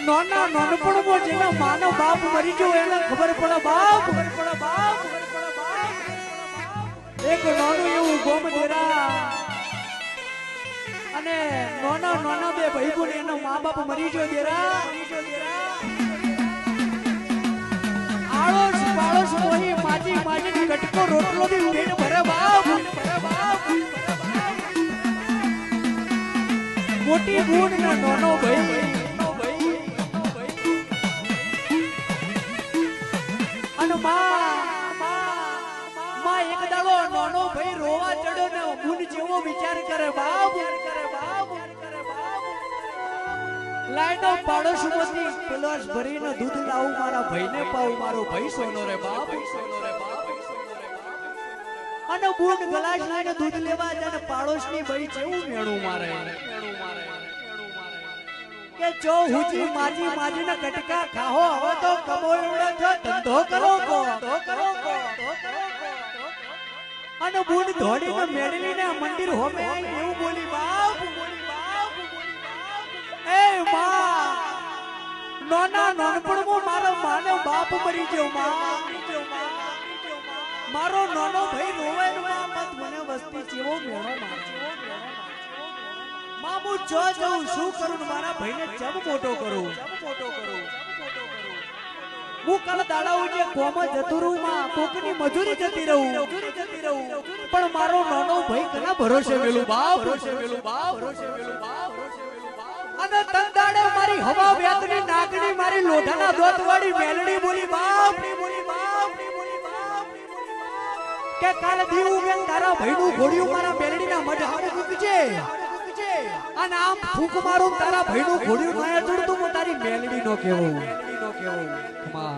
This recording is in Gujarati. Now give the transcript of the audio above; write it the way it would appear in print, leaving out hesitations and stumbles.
નોના નાનપણમાં જેના માનો બાપ મરી ગયો એને ખબર પડે બાપ એક નાનું એવું ગોમદેરા અને નાના બે ભાઈ બોને એનો મા બાપ મરી ગયો દેરા આળોશ પાળોશ મોહી માજી કટકો રોટલો થી પેટ ભરે બાપ મોટી બૂન ને નાનો ભાઈ અને માં એક દાડો નાનો ભાઈ રોવા ચડ્યો ને બૂન જેવો વિચાર કરે બાપ લાઈનો પાડોશમાંથી ગ્લાસ ભરીને દૂધ લાવું મારા ભાઈને પાવું મારો ભાઈ સોનો રે બાપ અને બૂન ગ્લાસ લઈને દૂધ લેવા જાય પાડોશની ભાઈ કેવું મેણું મારે કે જો હુજી માજી ના કટકા ખાહો હવે તો કમોયડો છો ધંધો કરો અને બૂન ધોડીને મેળવીને મંદિર હોમે આવી એવું બોલી બાપ એ માં નોના નાનપણમાં મારો માનો બાપ મરી ગયો મારો નાનો ભાઈ રોવાય મત મને વસ્તી જેવો મેળો મામુ જો જાઉં શું કરું મારા ભાઈને જબ મોટો કરું હું કાલ દાડાઓ જે કોમ જતુરું માં કોકની મજૂરી જતી રહું પણ મારો નાનો ભાઈ કના ભરોસે મેલું બાપ અને તંદાડે મારી હવા વ્યાતની નાગણી મારી લોઢાના દોતવાળી મેલડી બોલી બાપ કે કાલ દીવું બેન તારા ભાઈનું ઘોડિયું મારા મેલડીના મઢ હારે કૂકજે અને આમ ફૂંક મારું તારા ભાઈનું ઘોડિયું માયા જોડતું હું તારી મેલડી નો કેવો ખમા